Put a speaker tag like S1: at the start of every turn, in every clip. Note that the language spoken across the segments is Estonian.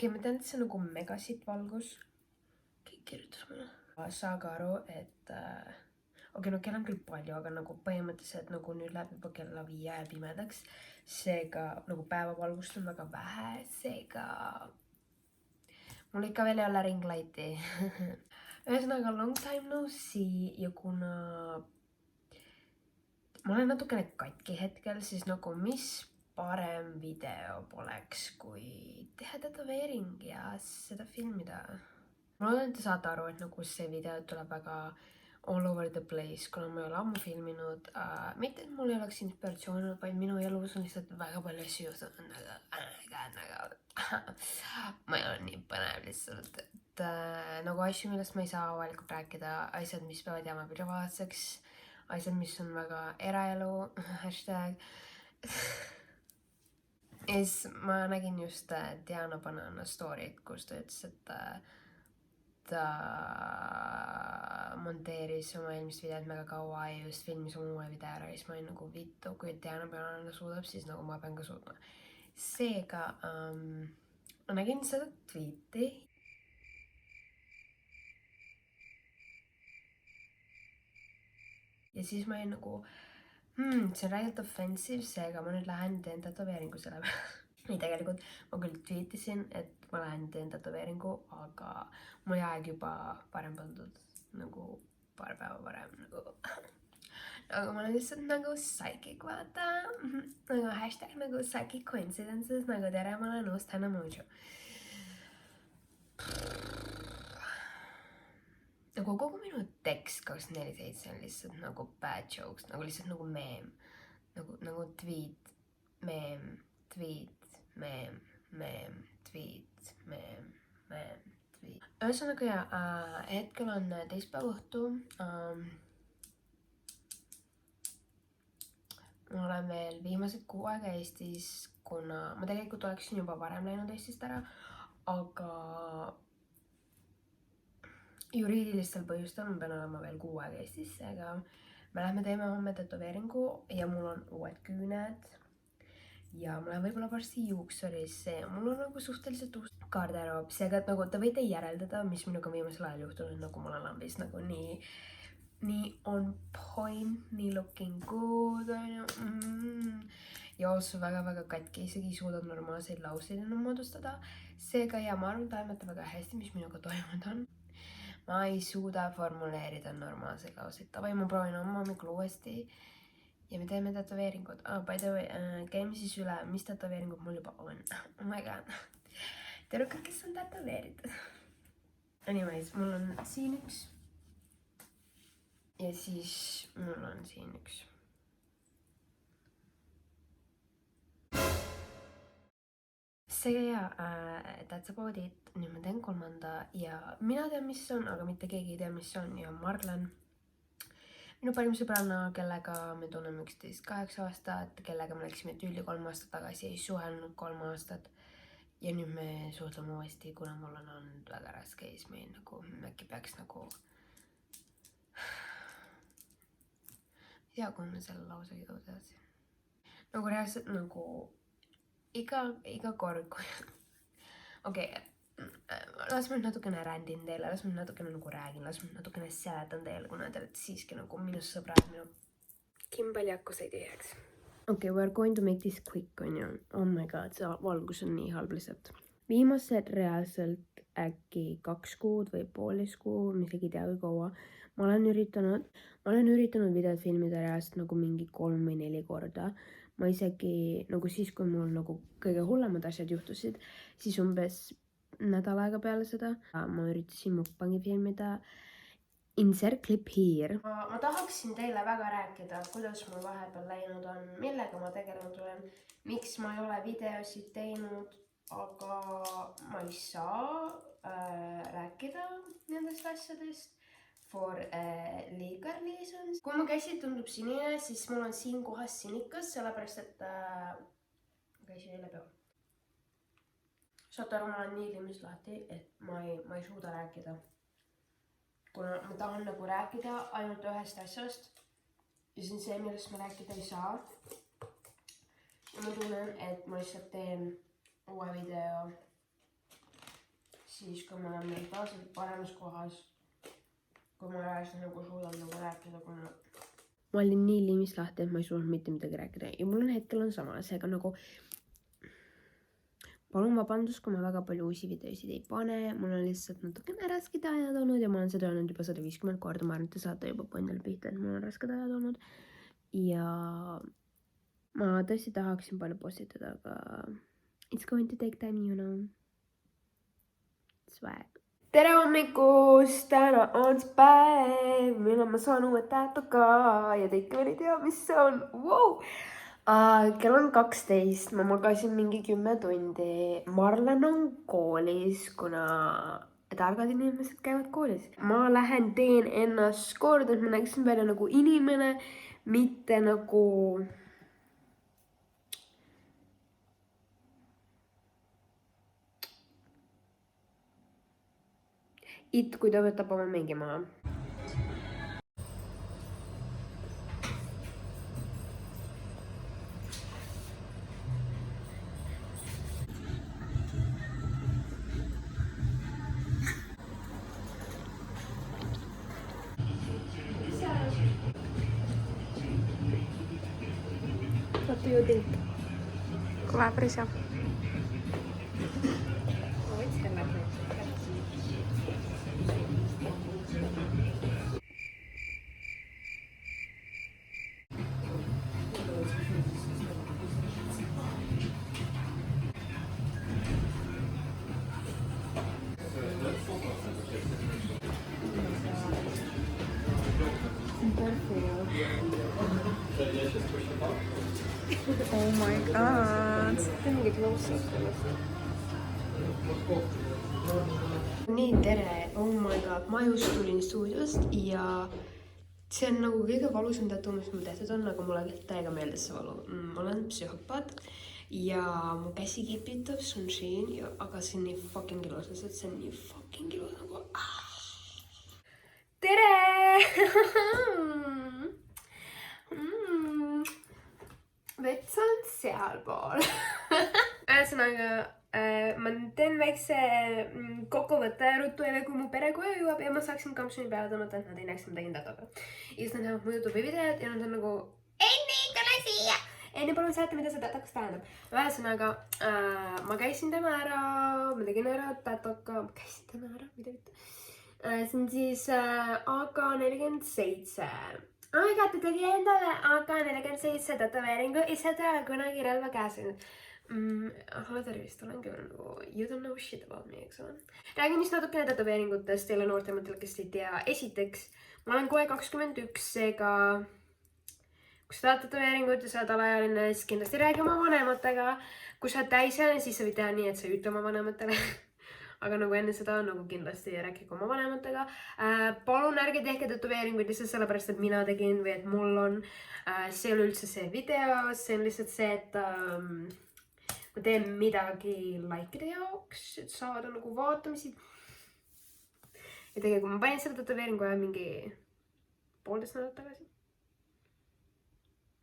S1: Okei, ma tean, et see on nagu megasittvalgus. Keegi kirjutas mulle. Saage aru, et okei, no kell on küll palju, aga nagu põhimõtteliselt nagu nüüd läheb juba kella 5 ja pimedaks. Seega nagu päevavalgust on väga vähe, seega mul ikka veel ei ole ringlighti. Ühesõnaga long time no see ja kuna ma olen natukene katki hetkel, siis nagu mis parem video poleks, kui teha tätoveering ja seda filmida. Ma loodan, et te saate aru, et nagu see video tuleb väga all over the place, kuna ma ei ole ammu filminud. Mitte, et mul ei oleks inspiratsiooni, vaid minu elus on lihtsalt väga palju asju juhtunud. Ma ei ole nii põnev lihtsalt, et nagu asju, millest ma ei saa avalikult rääkida, asjad, mis peavad jääma privaatseks, asjad, mis on väga eraelu, hashtag. Ja siis ma nägin just Diana Banana story't, kus ta ütles, et ta monteeris oma eelmist videot mega kaua ja just filmis oma uue video ära ja siis ma olin nagu vittu, kui Diana Banana suudab, siis nagu ma pean ka suutma. Seega ma nägin seda tweet'i. Ja siis ma olin nagu, see on räigelt offensive, seega ma nüüd lähen teen tätoveeringu selle peale. Nii tegelikult ma küll tweetisin, et ma lähen teen tätoveeringu, aga mul oli aeg juba varem pandud, nagu paar päeva varem, nagu. Aga ma olen lihtsalt nagu psychic, vaata. Nagu hashtag nagu psychic coincidences, nagu tere, ma olen uus Hannah Mojo. Nagu kogu minu tekst 24/7 on lihtsalt nagu bad jokes, nagu lihtsalt nagu meme. Nagu tweet, meme, tweet, meme, tweet, meme, tweet. Ühesõnaga ja, hetkel on teispäeva õhtu. Ma olen veel viimased 6 aega Eestis, kuna ma tegelikult oleksin juba varem läinud Eestist ära, aga juriidilistel põhjustel ma pean olema veel 6 aega Eestis, seega me lähme teeme homme tätoveeringu ja mul on uued küüned ja ma lähen võib-olla varsti juuksurisse ja mul on nagu suhteliselt uus garderoob, seega et nagu te võite järeldada, mis minuga viimasel ajal juhtunud, nagu mul on lambis nagu nii on point, nii looking good, ja also väga katki, isegi ei suuda normaalseid lauseid enam moodustada. Seega ja ma arvan, taimete väga hästi, mis minuga toimunud on. Ma ei suuda formuleerida normaalseid lauseid, tavai ma proovin hommikul uuesti ja me teeme tätoveeringud. By the way, käime siis üle, mis tätoveeringud mul juba on. Oh my god. Tervukad, kes on tätoveeritud. Anyways, mul on siin üks. Ja siis mul on siin üks. Seega ja, that's about it. Nüüd ma teen 3. ja mina tean, mis on, aga mitte keegi ei tea, mis on ja Marlen. Minu parim sõbranna, kellega me tunneme üksteist 8 aastat, kellega me läksime tüüli 3 aastat tagasi, ei suhelnud 3 aastat. Ja nüüd me suhtleme uuesti, kuna mul on olnud väga raske ees meil nagu, äkki peaks nagu ei tea, kui me selle lausega jõuda edasi. Nagu reaalselt nagu iga kord, kui okei, las ma natukene rändin teile, las ma natukene nagu räägin, las ma natukene seletan teile, kuna te olete siiski nagu minu sõbrad, minu kimbaljakkuseid ei jääks. Okei, we are going to make this quick, on ju. Oh my god, see valgus on nii halb lihtsalt. Viimased reaalselt äkki 2 kuud või poolteist kuu, isegi ei tea kui kaua. Ma olen üritanud videot filmida reaalselt nagu mingi 3 või 4 korda. Ma isegi nagu siis, kui mul nagu kõige hullemad asjad juhtusid, siis umbes nädal aega peale seda ma üritasin mukbangi filmida. Insert clip here. Ma tahaksin teile väga rääkida, kuidas mul vahepeal läinud on, millega ma tegelenud olen, miks ma ei ole videosid teinud, aga ma ei saa rääkida nendest asjadest for legal reasons. Kui mu käsi tundub sinine, siis mul on siin kohas sinikas, sellepärast et käsi ei läbi. Saate aru, ma olen nii limis lahti, et ma ei suuda rääkida. Kuna ma tahan nagu rääkida ainult ühest asjast ja see on see, millest ma rääkida ei saa. Ja ma tunnen, et ma lihtsalt teen uue video siis kui ma olen mentaalselt paremas kohas, kui ma reaalselt nagu suudan nagu rääkida, kuna ma olin nii liimis lahti, et ma ei suutnud mitte midagi rääkida ja mul on hetkel on sama, seega nagu palun vabandust, kui ma väga palju uusi videosid ei pane, mul on lihtsalt natukene rasked ajad olnud ja ma olen seda öelnud juba 150 korda, ma arvan, et te saate juba endale pihta, et mul on rasked ajad olnud ja ma tõesti tahaksin palju postitada, aga it's going to take time, you know. Swag. Tere hommikust, täna on päev, millal ma saan uue tätoga ja te ikka veel ei tea, mis see on. Wow! Kell on 12, ma magasin mingi 10 tundi. Marlen on koolis, kuna targad inimesed käivad koolis. Ma lähen teen ennast korda, et ma näeksin välja nagu inimene, mitte nagu kui ta võtab oma mingi maha. What do you think?
S2: Collaboration. Oh my god.
S1: Nii, tere! Oh my god, ma just tulin stuudiost ja see on nagu kõige valusam tattoo, mis mul tehtud on, aga mulle täiega meeldis see valu. Ma olen psühhopaat ja mu käsi kipitab, see on Shein, aga see on nii fucking ilus, et see on nii fucking ilus nagu tere! Vets on sealpool. Ühesõnaga, ma teen väikse kokkuvõtte ruttu enne, kui mu pere koju jõuab ja ma saaksin kampsuni peale tõmmata, et nad ei näeks, et ma tegin tatoga. Ja siis nad näevad mu YouTube'i videod ja nad on nagu Enni, tule siia! Enni, palun saate, mida see tatoks tähendab. Ühesõnaga, ma käisin täna ära, ma tegin ära tatoga, mida mitte. See on siis AK-47. Aega, ta tegi endale AK-47 tätoveeringu ja seda kunagi relva käesinud. Hallo tervist, olengi nagu you don't know shit about me, eks ole. Räägin just natukene tätoveeringutest teile noortematele, kes ei tea. Esiteks, ma olen kohe 21, seega kui sa tahad tätoveeringut ja sa oled alaealine, siis kindlasti räägi oma vanematega. Kui sa oled täisealine, siis sa võid teha nii, et sa ei ütle oma vanematele. Aga nagu enne seda nagu kindlasti rääkige oma vanematega. Palun ärge tehke tätoveeringuid lihtsalt sellepärast, et mina tegin või et mul on. See ei ole üldse see video, see on lihtsalt see, et ma teen midagi likeide jaoks, et saada nagu vaatamisi. Ja tegelikult ma panin selle tätoveeringu ajal mingi 1,5 nädalat tagasi.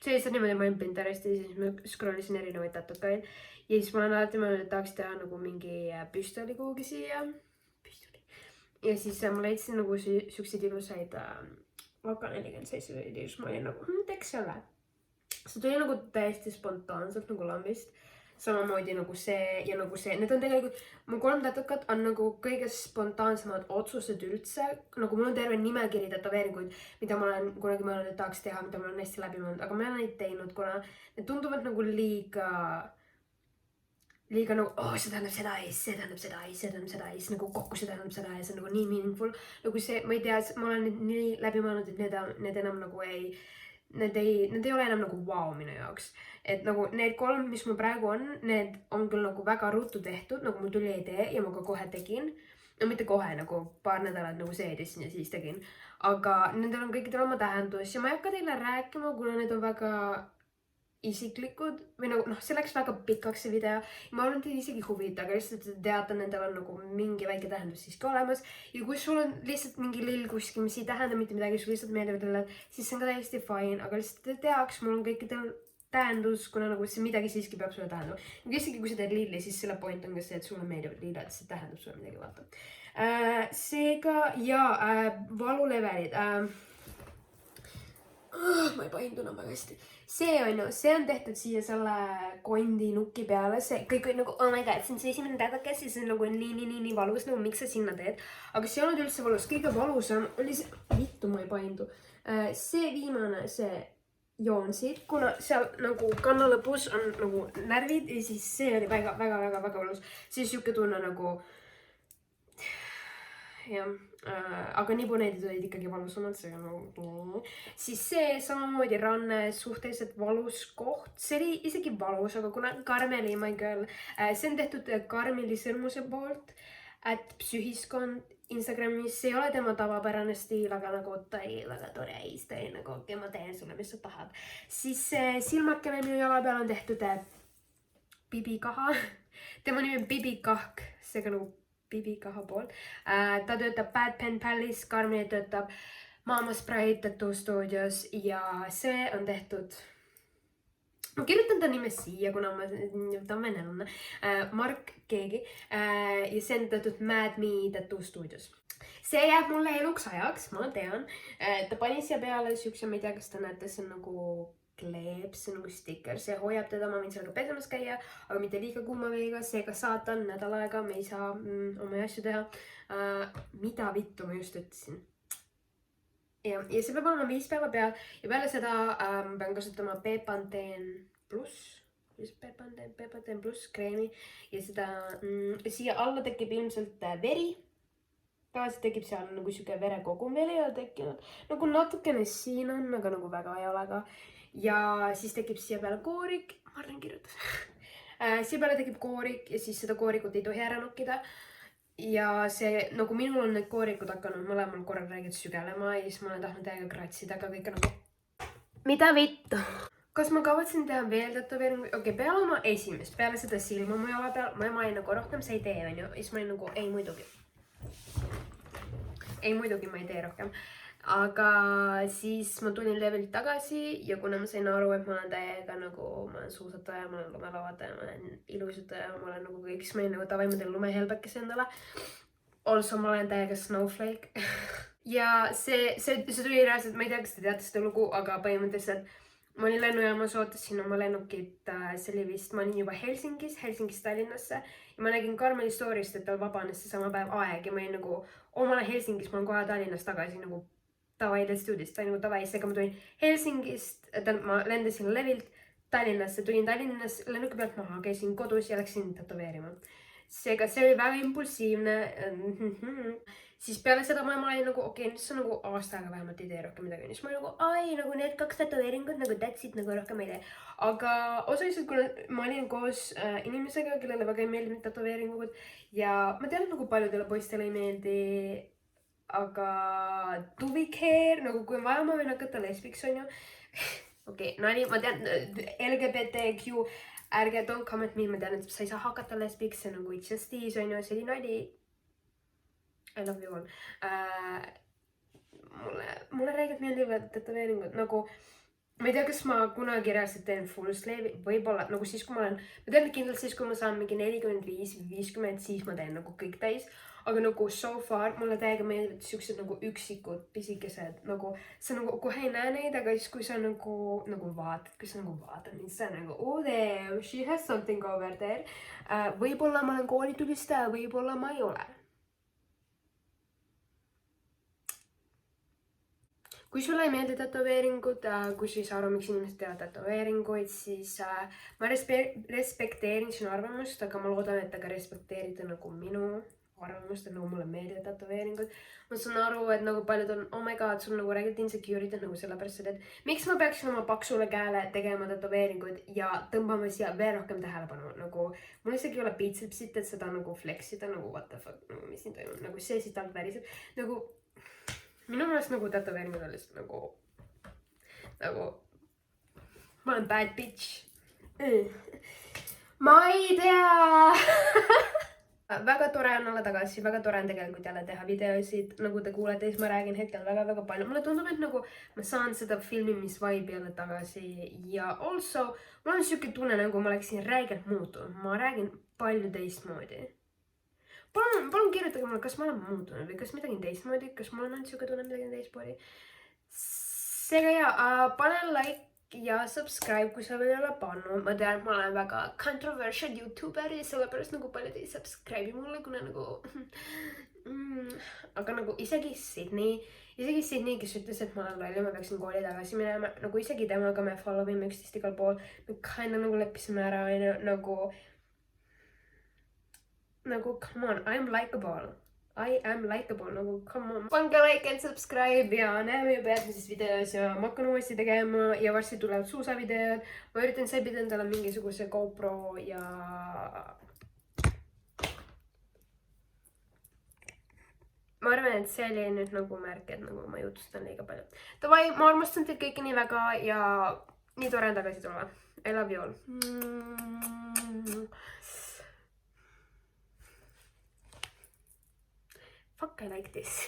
S1: See lihtsalt niimoodi ma olin Pinteresti, siis ma scrollisin erinevaid tatokaid. Ja siis ma olen alati mõelnud, et tahaks teha nagu mingi püstoli kuhugi siia. Ja siis ma leidsin nagu siukseid ilusaid AK-47 ja siis ma olin nagu, teeks selle. See tuli nagu täiesti spontaanselt nagu lambist. Samamoodi nagu see ja nagu see. Need on tegelikult, mu 3 tatokat on nagu kõige spontaansemad otsused üldse. Nagu mul on terve nimekiri tätoveeringuid, mida ma olen kunagi mõelnud, et tahaks teha, mida ma olen hästi läbi mõelnud. Aga ma ei ole neid teinud, kuna need tunduvad nagu liiga nagu, see tähendab seda ja see tähendab seda ja see tähendab seda ja siis nagu kokku see tähendab seda ja see on nagu nii meaningful. Nagu see, ma ei tea, ma olen nii läbi mõelnud, et need enam nagu need ei ole enam nagu wow minu jaoks. Et nagu need 3, mis mul praegu on, need on küll nagu väga ruttu tehtud, nagu mul tuli idee ja ma ka kohe tegin. No mitte kohe, nagu paar nädalat nagu seedisin ja siis tegin. Aga nendel on kõikidel oma tähendus ja ma ei hakka teile rääkima, kuna need on väga isiklikud või nagu see läks väga pikaks see video. Ma arvan, et teid isegi huvita, aga lihtsalt teada, nendel on nagu mingi väike tähendus siiski olemas. Ja kui sul on lihtsalt mingi lill kuskil, mis ei tähenda mitte midagi, sul lihtsalt meeldivad jälle, siis see on ka täiesti fine, aga lihtsalt teaks, mul on kõikidel tähendus, kuna nagu see midagi siiski peab sulle tähendama. Isegi kui sa teed lilli, siis selle point on ka see, et sulle meeldivad lilled, see tähendab sulle midagi, vaata. Seega ja valulevelid. Ma ei paindu enam väga hästi. See on tehtud siia selle kondi nuki peale. See kõik on nagu, oh my god, see on see esimene tädakas ja see on nagu nii valus, nagu miks sa sinna teed. Aga see ei olnud üldse valus. Kõige valusam oli see, vittu ma ei paindu. See viimane, see joon siit, kuna seal nagu kanna lõpus on nagu närvid ja siis see oli väga valus. Siis siuke tunne nagu jah, aga nibuneedid olid ikkagi valusamad, see on nagu siis see samamoodi ranne, suhteliselt valus koht, see oli isegi valus, aga kuna Karmeli, my girl, see on tehtud Karmeli Sõrmuse poolt, et psühiskond Instagramis, see ei ole tema tavapärane stiil, aga nagu ta ei väga tore Eesti, nagu okei, ma teen sulle, mis sa tahad. Siis silmakene minu jala peal on tehtud Bibikaha, tema nimi on Bibikahk, seega nagu Bibikaha pool. Ta töötab Bad Pen Palis, Karmeli töötab Mama Spray Tattoo Studios ja see on tehtud, ma kirjutan ta nime siia, kuna ta on venelane, Mark keegi ja see on tehtud Mad Me Tattoo Studios. See jääb mulle eluks ajaks, ma tean. Ta pani siia peale siukse, ma ei tea, kas te näete, see on nagu kleep, see on nagu sticker, see hoiab teda, ma võin sellega pesemas käia, aga mitte liiga kuuma veega, seega saatan nädal aega, me ei saa oma asju teha. Mida vittu ma just ütlesin? Ja see peab olema 5 päeva peal ja peale seda ma pean kasutama Pepantene Plus kreemi ja seda siia alla tekib ilmselt veri. Tavaliselt tekib seal nagu siuke verekogum veel ei ole tekkinud. Nagu natukene siin on, aga nagu väga ei ole ka. Ja siis tekib siia peale koorik, Marlen kirjutas. Siia peale tekib koorik ja siis seda koorikut ei tohi ära nokkida. Ja see, nagu minul on need koorikud hakanud mõlemal korral räägid sügelema ja siis ma olen tahtnud täiega kratsida, aga kõik on nagu mida vittu? Kas ma kavatsen teha veel tätoveeringu? Okei, peale oma esimest, peale seda silma mu jala peal, ma olin nagu rohkem sa ei tee, on ju. Ja siis ma olin nagu, ei muidugi. Ei muidugi ma ei tee rohkem. Aga siis ma tulin levelilt tagasi ja kuna ma sain aru, et ma olen täiega nagu, ma olen suusataja, ma olen lumelavataja, ma olen ilusataja, ma olen nagu kõik, siis ma olin nagu tavai, ma teen lumehelbekese endale. Also ma olen täiega snowflake. Ja see tuli reaalselt, ma ei tea, kas te teate seda lugu, aga põhimõtteliselt ma olin lennujaamas, ootasin oma lennukit, see oli vist, ma olin juba Helsingist Tallinnasse ja ma nägin Karmeli story'st, et tal vabanes see sama päev aeg ja ma olin nagu, ma olen Helsingis, ma olen kohe Tallinnas tagasi nagu tavai, let's do this, ta oli nagu tavai, seega ma tulin Helsingist, ma lendasin levilt Tallinnasse, tulin Tallinnas lennuki pealt maha, käisin kodus ja läksin tätoveerima. Seega see oli väga impulsiivne. Siis peale seda ma olin nagu, okei, nüüd see on nagu aasta aega vähemalt ei tee rohkem midagi. Siis ma olin nagu, ai, nagu need 2 tätoveeringut, nagu that's it, nagu rohkem ei tee. Aga osaliselt, kuna ma olin koos inimesega, kellele väga ei meeldi tätoveeringud ja ma tean, nagu paljudele poistele ei meeldi, aga tuvik hair, nagu kui vaja, ma võin hakata lesbiks, on ju. Okei, nali, ma tean, LGBTQ, ärge don't comment me, ma tean, et sa ei saa hakata lesbiks, see nagu it's just tease, on ju, see oli nali. I love you all. Mulle räägib meeldivad tätoveeringud, nagu ma ei tea, kas ma kunagi reaalselt teen full sleeve'i, võib-olla nagu siis, kui ma olen, ma tean kindlalt siis, kui ma saan mingi 45 või 50, siis ma teen nagu kõik täis, aga nagu so far mulle täiega meeldivad siuksed nagu üksikud pisikesed, nagu sa nagu kohe ei näe neid, aga siis kui sa nagu vaatad, kui sa nagu vaatad, siis sa nagu oh damn, she has something over there. Võib-olla ma olen koolitulistaja, võib-olla ma ei ole. Kui sulle ei meeldi tätoveeringud, kui sa ei saa aru, miks inimesed teevad tätoveeringuid, siis ma respekteerin sinu arvamust, aga ma loodan, et ka respekteerida nagu minu arvamust, et nagu mulle meeldivad tätoveeringud. Ma saan aru, et nagu paljud on, oh my god, sul nagu räägid insecurity nagu sellepärast, et miks ma peaksin oma paksule käele tegema tätoveeringuid ja tõmbama siia veel rohkem tähelepanu. Nagu mul isegi ei ole biitsepsit, et seda nagu flexida, nagu what the fuck, nagu mis siin toimub, nagu see siit alt väriseb, nagu minu meelest nagu tätoveeringud on lihtsalt nagu ma olen bad bitch. Ma ei tea. Väga tore on olla tagasi, väga tore on tegelikult jälle teha videosid, nagu te kuulete, siis ma räägin hetkel väga palju. Mulle tundub, et nagu ma saan seda filmimisvibe'i jälle tagasi ja also mul on siuke tunne, nagu ma oleksin räigelt muutunud. Ma räägin palju teistmoodi. Palun kirjutage mulle, kas ma olen muutunud või kas midagi on teistmoodi, kas mul on siuke tunne, midagi on teistmoodi. Seega jaa, pane like ja subscribe, kui sa veel ei ole pannud. Ma tean, et ma olen väga controversial youtuber ja sellepärast nagu paljud ei subscribe'i mulle, kuna nagu aga nagu isegi Sydney, kes ütles, et ma olen loll ja ma peaksin kooli tagasi minema, nagu isegi temaga me follow ime üksteist igal pool, me kinda nagu leppisime ära, nagu come on, I am likeable, nagu come on. Pange like and subscribe ja näeme juba järgmises videos ja ma hakkan uuesti tegema ja varsti tulevad suusavideod. Ma üritan säbida endale mingisuguse GoPro ja ma arvan, et see oli nüüd nagu märk, et nagu ma jutustan liiga palju. Davai, ma armastan teid kõiki nii väga ja nii tore on tagasi tulla. I love you all. Fuck, I like this.